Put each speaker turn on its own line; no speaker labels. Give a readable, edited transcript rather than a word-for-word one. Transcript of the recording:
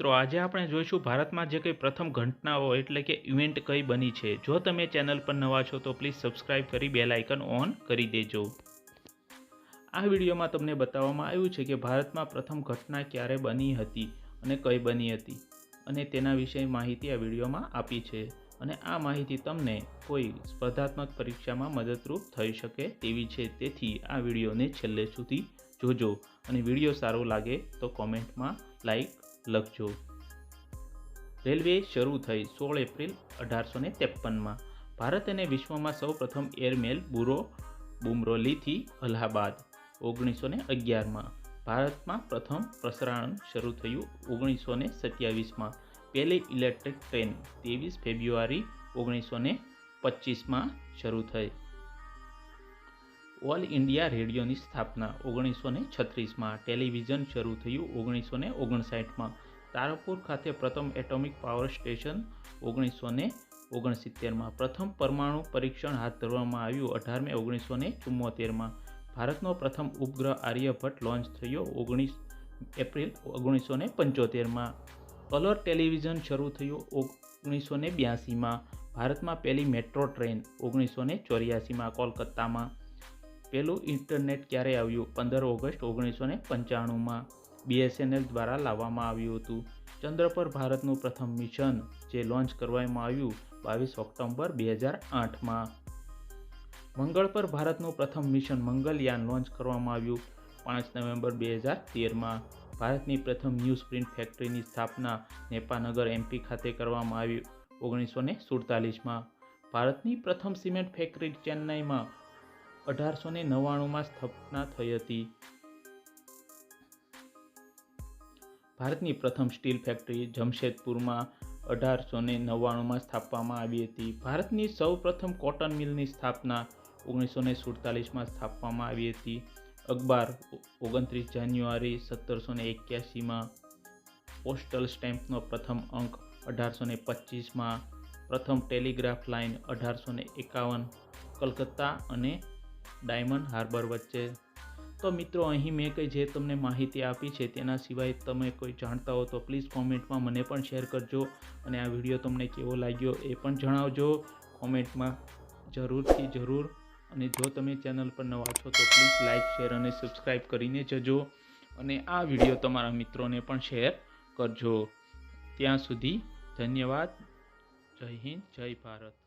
મિત્રો આજે આપણે જોઈશું ભારતમાં જે કંઈ પ્રથમ ઘટનાઓ એટલે કે ઇવેન્ટ કઈ બની છે। જો તમે ચેનલ પર નવા છો તો પ્લીઝ સબસ્ક્રાઇબ કરી બેલ આઇકન ઓન કરી દેજો। આ વિડીયોમાં તમને બતાવવામાં આવ્યું છે કે ભારતમાં પ્રથમ ઘટના ક્યારે બની હતી અને કઈ બની હતી અને તેના વિશે માહિતી આ વિડીયોમાં આપી છે અને આ માહિતી તમને કોઈ સ્પર્ધાત્મક પરીક્ષામાં મદદરૂપ થઈ શકે તેવી છે। તેથી આ વિડીયોને છેલ્લે સુધી જોજો અને વિડીયો સારો લાગે તો કોમેન્ટમાં લાઈક લખજો। રેલવે શરૂ થઈ 16 એપ્રિલ 1853 ભારત અને વિશ્વમાં સૌપ્રથમ એરમેલ બુમરોલીથી અલ્હાબાદ 1911 ભારતમાં પ્રથમ પ્રસારણ શરૂ થયું 1927 પહેલી ઇલેક્ટ્રિક ટ્રેન 23 ફેબ્રુઆરી 1925 શરૂ થઈ। ઓલ ઇન્ડિયા રેડિયોની સ્થાપના 1936 ટેલિવિઝન શરૂ થયું 1959 તારાપુર ખાતે પ્રથમ એટોમિક પાવર સ્ટેશન 1969 પ્રથમ પરમાણુ પરીક્ષણ હાથ ધરવામાં આવ્યું 18 મે 1974 ભારતનો પ્રથમ ઉપગ્રહ આર્યભટ્ટ લોન્ચ થયો 19 એપ્રિલ 1975 કલર ટેલિવિઝન શરૂ થયું 1982 ભારતમાં પહેલી મેટ્રો ટ્રેન 1984 કોલકાતામાં પહેલું ઇન્ટરનેટ ક્યારે આવ્યું 15 ઓગસ્ટ 1995 BSNL દ્વારા લાવવામાં આવ્યું હતું। ચંદ્ર પર ભારતનું પ્રથમ મિશન જે લોન્ચ કરવામાં આવ્યું 22 ઓક્ટોબર 2008 મંગળ પર ભારતનું પ્રથમ મિશન મંગલયાન લોન્ચ કરવામાં આવ્યું 5 નવેમ્બર 2013 ભારતની પ્રથમ ન્યૂઝ પ્રિન્ટ ફેક્ટરીની સ્થાપના નેપાનગર MP ખાતે કરવામાં આવી 1947 ભારતની પ્રથમ સિમેન્ટ ફેક્ટરી ચેન્નાઈમાં 1899 સ્થાપના થઈ હતી। ભારતની પ્રથમ સ્ટીલ ફેક્ટરી જમશેદપુરમાં 1899 સ્થાપવામાં આવી હતી। ભારતની સૌ પ્રથમ કોટન મિલની સ્થાપના 1947 સ્થાપવામાં આવી હતી। અખબાર 29 જાન્યુઆરી 1781 પોસ્ટલ સ્ટેમ્પનો પ્રથમ અંક 1825 પ્રથમ ટેલિગ્રાફ લાઇન 1851 કલકત્તા અને ડાયમંડ હાર્બર વચ્ચે। તો મિત્રો અહીં મેં કંઈ જે તમને માહિતી આપી છે તેના સિવાય તમે કોઈ જાણતા હો તો પ્લીઝ કોમેન્ટમાં મને પણ શેર કરજો અને આ વિડીયો તમને કેવો લાગ્યો એ પણ જણાવજો કોમેન્ટમાં જરૂરથી જરૂર। અને જો તમે ચેનલ પર નવા છો તો પ્લીઝ લાઇક શેર અને સબસ્ક્રાઈબ કરીને જજો અને આ વિડીયો તમારા મિત્રોને પણ શેર કરજો। ત્યાં સુધી ધન્યવાદ। જય હિન્દ, જય ભારત।